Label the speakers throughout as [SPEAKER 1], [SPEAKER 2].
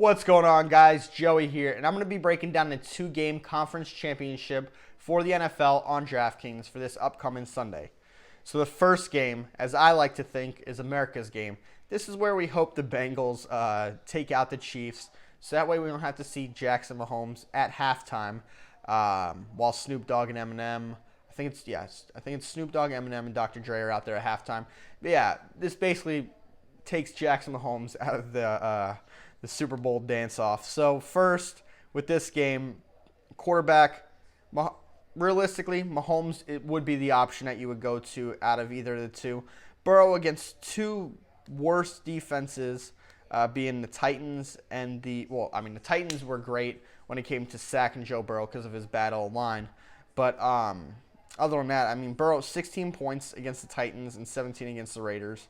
[SPEAKER 1] What's going on, guys? Joey here, and I'm going to be breaking down the two-game conference championship for the NFL on DraftKings for this upcoming Sunday. So the first game, as I like to think, is America's game. This is where we hope the Bengals take out the Chiefs, so that way we don't have to see Jackson Mahomes at halftime while Snoop Dogg and Eminem. I think it's Snoop Dogg, Eminem, and Dr. Dre are out there at halftime. But yeah, this basically takes Jackson Mahomes out of the Super Bowl dance-off. So first, with this game, quarterback, realistically, Mahomes, it would be the option that you would go to out of either of the two. Burrow against two worst defenses, being the Titans and the Titans were great when it came to sacking Joe Burrow because of his bad old line. But other than that, Burrow 16 points against the Titans and 17 against the Raiders.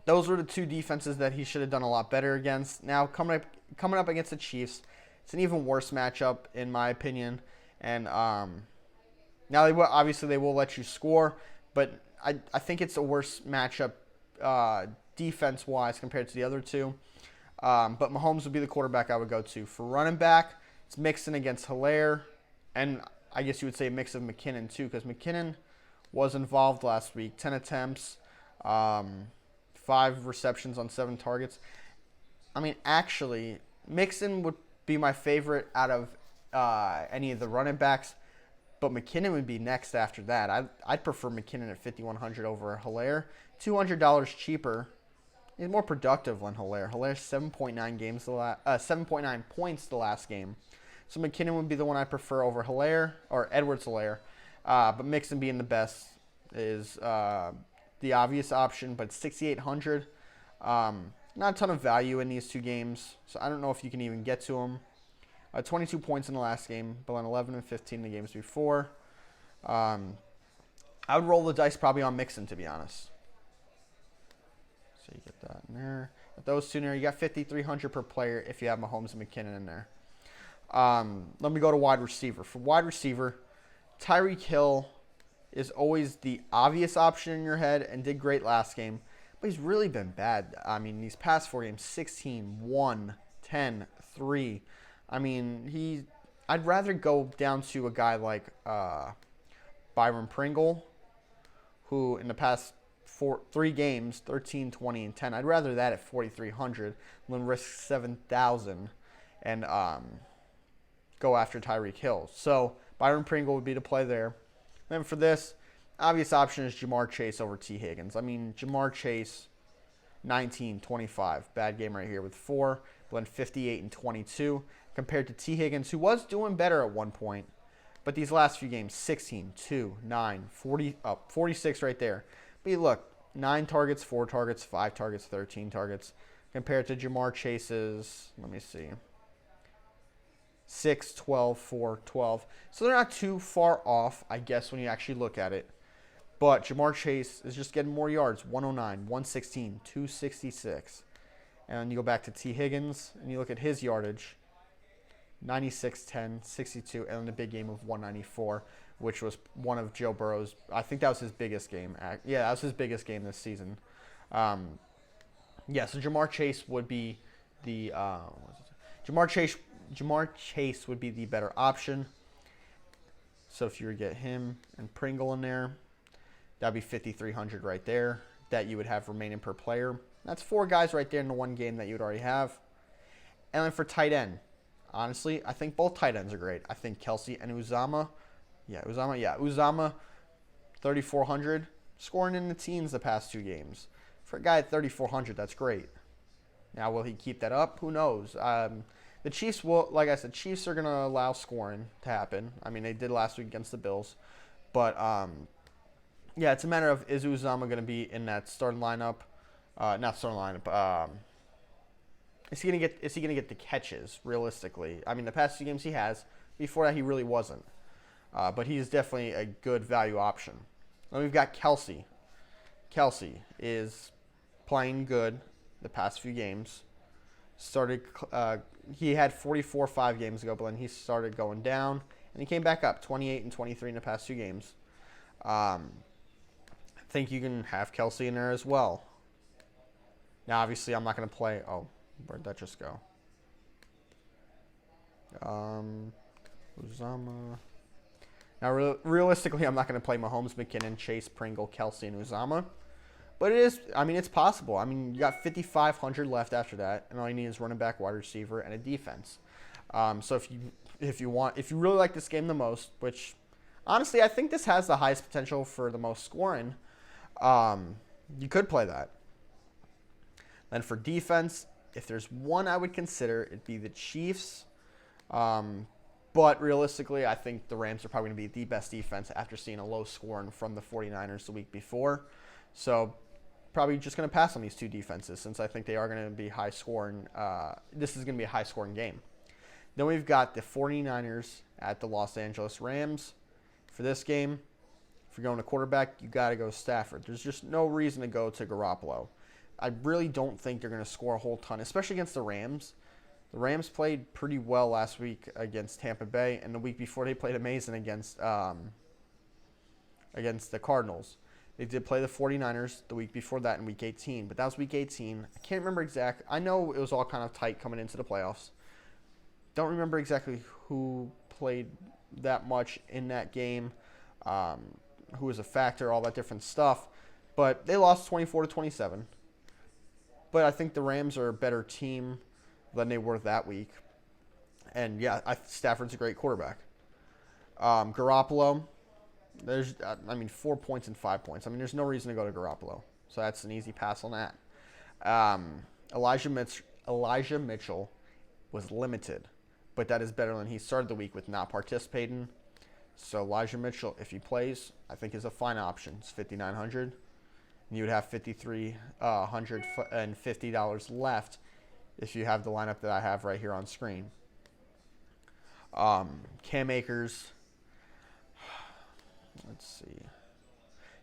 [SPEAKER 1] Those were the two defenses that he should have done a lot better against. Now, coming up against the Chiefs, it's an even worse matchup, in my opinion. And now, they will let you score, but I think it's a worse matchup defense-wise compared to the other two. But Mahomes would be the quarterback I would go to. For running back, it's Mixon against Hilaire, and I guess you would say a mix of McKinnon, too, because McKinnon was involved last week. 10 attempts, 5 receptions on 7 targets. Actually, Mixon would be my favorite out of any of the running backs, but McKinnon would be next after that. I'd prefer McKinnon at $5,100 over Hilaire. $200 cheaper. He's more productive than Hilaire. Hilaire's 7.9 points the last game. So McKinnon would be the one I prefer over Hilaire, or Edwards-Hilaire. But Mixon being the best is the obvious option, but $6,800. Not a ton of value in these two games, so I don't know if you can even get to them. 22 points in the last game, but on 11 and 15 in the games before. I would roll the dice probably on Mixon, to be honest. So you get that in there. With those two in there, you got $5,300 per player if you have Mahomes and McKinnon in there. Let me go to wide receiver. For wide receiver, Tyreek Hill is always the obvious option in your head and did great last game, but he's really been bad. These past 4 games, 16, 1, 10, 3. I'd rather go down to a guy like Byron Pringle, who in the past 3 games, 13, 20, and 10. I'd rather that at $4,300 than risk $7,000 and go after Tyreek Hill. So Byron Pringle would be the play there. Then for this, obvious option is Jamar Chase over T. Higgins. Jamar Chase, 19, 25. Bad game right here with 4. Blend 58 and 22 compared to T. Higgins, who was doing better at one point. But these last few games, 16, 2, 9, 40, 46 right there. But look, 9 targets, 4 targets, 5 targets, 13 targets. Compared to Jamar Chase's, 6, 12, 4, 12. So they're not too far off, I guess, when you actually look at it. But Jamar Chase is just getting more yards, 109, 116, 266. And you go back to T. Higgins, and you look at his yardage, 96, 10, 62, and then a big game of 194, which was one of Joe Burrow's. I think that was his biggest game. Yeah, that was his biggest game this season. So Jamar Chase would be the Jamar Chase would be the better option. So if you were to get him and Pringle in there, that'd be $5,300 right there that you would have remaining per player. That's 4 guys right there in the one game that you would already have. And then for tight end, honestly, I think both tight ends are great. I think Kelsey and Uzama, Uzama, $3,400, scoring in the teens the past 2 games. For a guy at $3,400, that's great. Now, will he keep that up? Who knows? The Chiefs will, like I said, Chiefs are going to allow scoring to happen. They did last week against the Bills. But, it's a matter of, is Uzama going to be in that starting lineup? Not starting lineup. Is he going to get the catches, realistically? The past 2 games he has. Before that, he really wasn't. But he's definitely a good value option. Then we've got Kelsey. Kelsey is playing good the past few games. He had 44 5 games ago, but then he started going down, and he came back up 28 and 23 in the past 2 games. I think you can have Kelsey in there as well. Now, obviously, I'm not going to play. Oh, Where'd that just go? Uzama. Now, realistically, I'm not going to play Mahomes, McKinnon, Chase, Pringle, Kelsey, and Uzama. But it is, I mean, it's possible. I mean, you got 5,500 left after that, and all you need is running back, wide receiver, and a defense. So if you really like this game the most, which honestly I think this has the highest potential for the most scoring, you could play that. Then for defense, if there's one I would consider, it'd be the Chiefs. But realistically, I think the Rams are probably going to be the best defense after seeing a low scoring from the 49ers the week before. So probably just going to pass on these two defenses since I think they are going to be high scoring. This is going to be a high scoring game. Then we've got the 49ers at the Los Angeles Rams. For this game, if you're going to quarterback, you got to go Stafford. There's just no reason to go to Garoppolo. I really don't think they're going to score a whole ton, especially against the Rams. The Rams played pretty well last week against Tampa Bay, and the week before they played amazing against the Cardinals. They did play the 49ers the week before that in Week 18, but that was Week 18. I can't remember exactly. I know it was all kind of tight coming into the playoffs. Don't remember exactly who played that much in that game, who was a factor, all that different stuff. But they lost 24-27. But I think the Rams are a better team than they were that week. And, yeah, Stafford's a great quarterback. Garoppolo, there's 4 points and 5 points. I mean, there's no reason to go to Garoppolo. So that's an easy pass on that. Elijah Mitchell was limited, but that is better than he started the week with not participating. So Elijah Mitchell, if he plays, I think is a fine option. It's $5,900. You would have $5,350 left if you have the lineup that I have right here on screen. Cam Akers, let's see,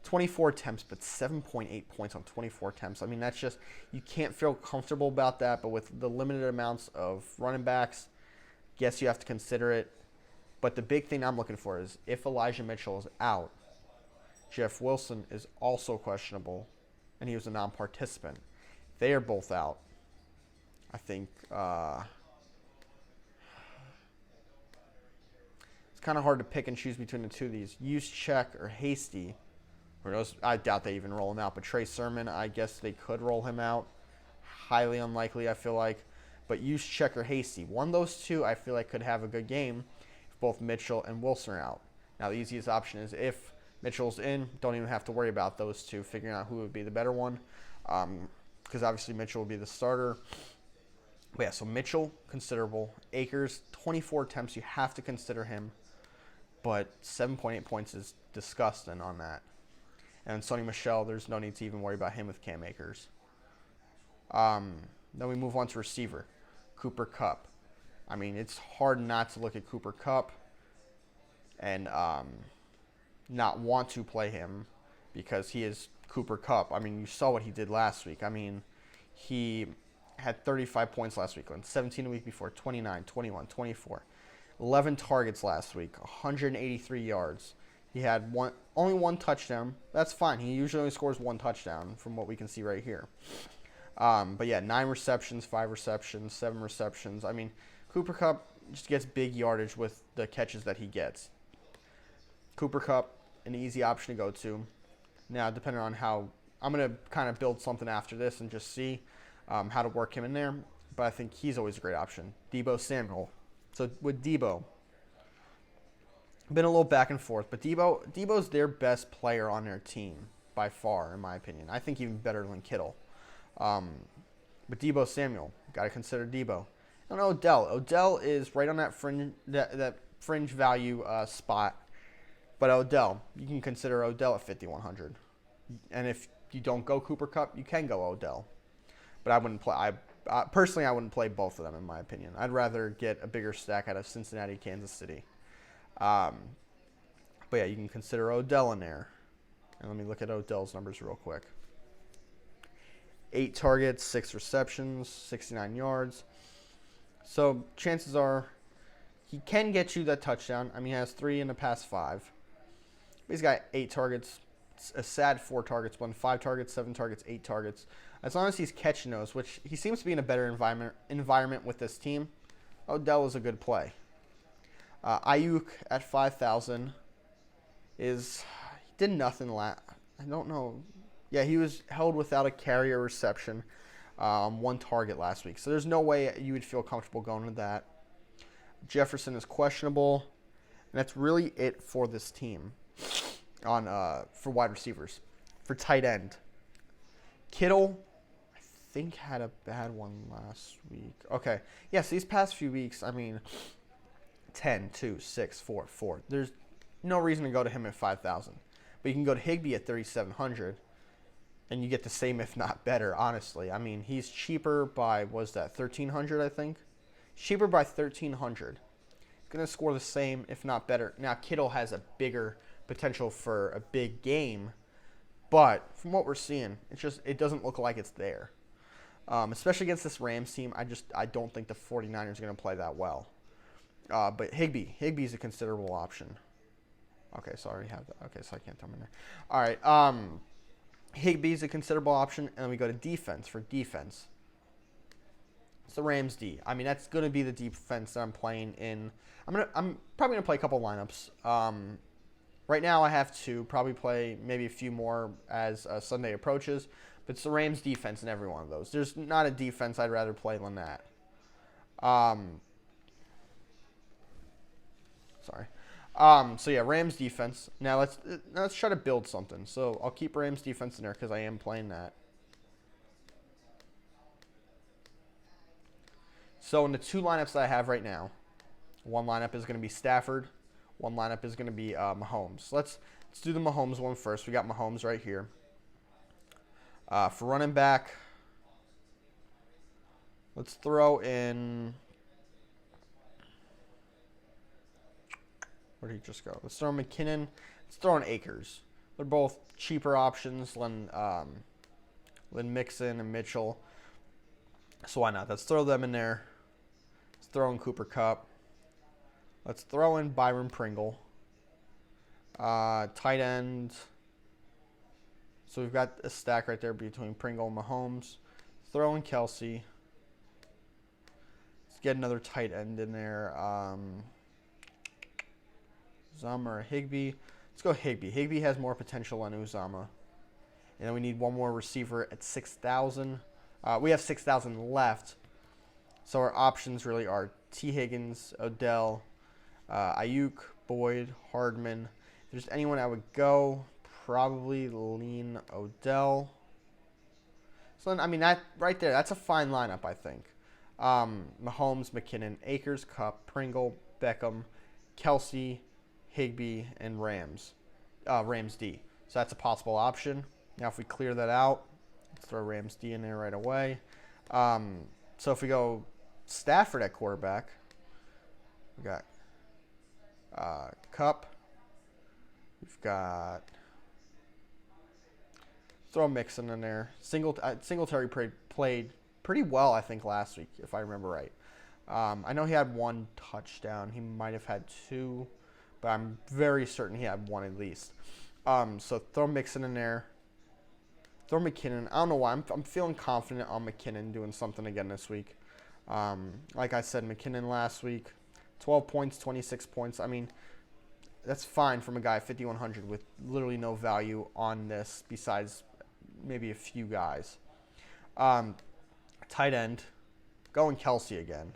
[SPEAKER 1] 24 attempts, but 7.8 points on 24 attempts. I mean, that's just, you can't feel comfortable about that, but with the limited amounts of running backs, guess you have to consider it. But the big thing I'm looking for is if Elijah Mitchell is out, Jeff Wilson is also questionable, and he was a non-participant. They are both out. I think it's kind of hard to pick and choose between the two of these. Juszczyk or Hasty. I doubt they even roll him out. But Trey Sermon, I guess they could roll him out. Highly unlikely, I feel like. But Juszczyk or Hasty. One of those two I feel like could have a good game if both Mitchell and Wilson are out. Now, the easiest option is if Mitchell's in, don't even have to worry about those two, figuring out who would be the better one. Because obviously Mitchell will be the starter. But yeah, so Mitchell, considerable. Akers, 24 attempts. You have to consider him. But 7.8 points is disgusting on that. And Sonny Michel, there's no need to even worry about him with Cam Akers. Then we move on to receiver. Cooper Kupp. I mean, it's hard not to look at Cooper Kupp and not want to play him because he is Cooper Kupp. I mean, you saw what he did last week. I mean, he had 35 points last week, 17 the week before, 29, 21, 24. 11 targets last week, 183 yards. He had only one touchdown. That's fine. He usually only scores one touchdown from what we can see right here. But yeah, 9 receptions, 5 receptions, 7 receptions. I mean, Cooper Kupp just gets big yardage with the catches that he gets. Cooper Kupp, an easy option to go to. Now, depending on how, I'm going to kind of build something after this and just see how to work him in there. But I think he's always a great option. Deebo Samuel. So with Deebo, been a little back and forth, but Deebo's their best player on their team by far, in my opinion. I think even better than Kittle. But Deebo Samuel, got to consider Deebo. And Odell. Odell is right on that fringe value spot. But Odell, you can consider Odell at 5,100. And if you don't go Cooper Kupp, you can go Odell. But I wouldn't play. Personally, I wouldn't play both of them, in my opinion. I'd rather get a bigger stack out of Cincinnati, Kansas City. But yeah, you can consider Odell in there. And let me look at Odell's numbers real quick. 8 targets, 6 receptions, 69 yards. So chances are he can get you that touchdown. I mean, he has 3 in the past 5. He's got 8 targets, a sad 4 targets, 5 targets, 7 targets, 8 targets. As long as he's catching those, which he seems to be in a better environment with this team, Odell is a good play. Ayuk at 5,000 is he did nothing I don't know. Yeah, he was held without a carry or reception, one target last week. So there's no way you would feel comfortable going with that. Jefferson is questionable, and that's really it for this team on for wide receivers. For tight end, Kittle, I think had a bad one last week. Okay, yes, these past few weeks, I mean, 10, 2, 6, 4, 4. There's no reason to go to him at 5,000. But you can go to Higbee at 3,700, and you get the same, if not better, honestly. I mean, he's cheaper by, was that 1,300, I think? Cheaper by 1,300. Going to score the same, if not better. Now, Kittle has a bigger potential for a big game, but from what we're seeing, it doesn't look like it's there. Especially against this Rams team, I don't think the 49ers are going to play that well. But Higbee's a considerable option. Okay, so I already have that. Okay, so I can't throw him in there. All right, Higbee's a considerable option, and then we go to defense. For defense, it's the Rams D. I mean, that's going to be the defense that I'm playing in. I'm probably gonna play a couple lineups. Right now I have two. Probably play maybe a few more as Sunday approaches. But it's the Rams defense in every one of those. There's not a defense I'd rather play than that. Sorry. So yeah, Rams defense. Now let's try to build something. So I'll keep Rams defense in there because I am playing that. So in the two lineups that I have right now, one lineup is going to be Stafford. One lineup is going to be Mahomes. Let's do the Mahomes one first. We got Mahomes right here. For running back, let's throw in. Where did he just go? Let's throw McKinnon. Let's throw in Akers. They're both cheaper options than Mixon and Mitchell. So why not? Let's throw them in there. Let's throw in Cooper Kupp. Let's throw in Byron Pringle. Tight end. So we've got a stack right there between Pringle and Mahomes. Throw in Kelsey. Let's get another tight end in there. Uzama or Higbee. Let's go Higbee. Higbee has more potential than Uzama. And then we need one more receiver at 6,000. We have 6,000 left. So our options really are T. Higgins, Odell, Ayuk, Boyd, Hardman. If there's anyone I would go, probably lean Odell. So then, I mean, that right there, that's a fine lineup, I think. Mahomes, McKinnon, Akers, Kupp, Pringle, Beckham, Kelsey, Higbee, and Rams D. So that's a possible option. Now if we clear that out, let's throw Rams D in there right away. So if we go Stafford at quarterback, we got Kupp. We've got throw Mixon in there. Singletary played pretty well, I think, last week, if I remember right. I know he had one touchdown. He might have had two, but I'm very certain he had one at least. So throw Mixon in there. Throw McKinnon. I don't know why. I'm feeling confident on McKinnon doing something again this week. Like I said, McKinnon last week, 12 points, 26 points. I mean, that's fine from a guy 5,100 with literally no value on this besides maybe a few guys. Tight end, going Kelsey again.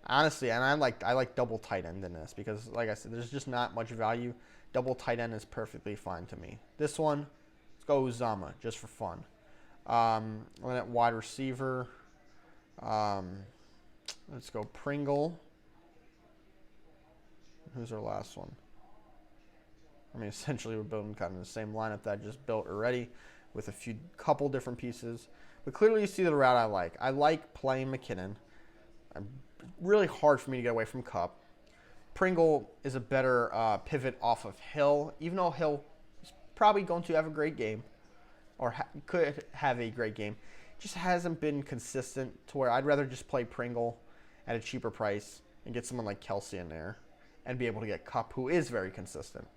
[SPEAKER 1] Honestly, and I like double tight end in this because, like I said, there's just not much value. Double tight end is perfectly fine to me. This one, let's go Uzama just for fun. And then at wide receiver, let's go Pringle. Who's our last one? I mean, essentially we're building kind of the same lineup that I just built already with a couple different pieces. But clearly you see the route I like. I like playing McKinnon. Really hard for me to get away from Kupp. Pringle is a better pivot off of Hill, even though Hill is probably going to have a great game or could have a great game. Just hasn't been consistent to where I'd rather just play Pringle at a cheaper price and get someone like Kelsey in there and be able to get Kupp, who is very consistent.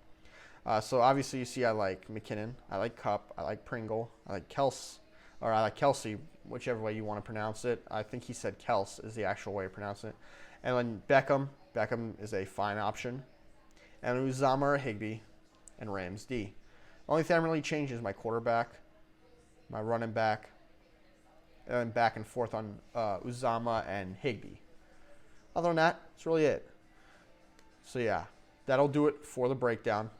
[SPEAKER 1] So obviously you see I like McKinnon, I like Cup, I like Pringle, I like I like Kelsey, whichever way you want to pronounce it. I think he said Kels is the actual way to pronounce it. And then Beckham is a fine option. And Uzama or Higbee, and Rams D. Only thing that really changes my quarterback, my running back, and then back and forth on Uzama and Higbee. Other than that, that's really it. So yeah, that'll do it for the breakdown.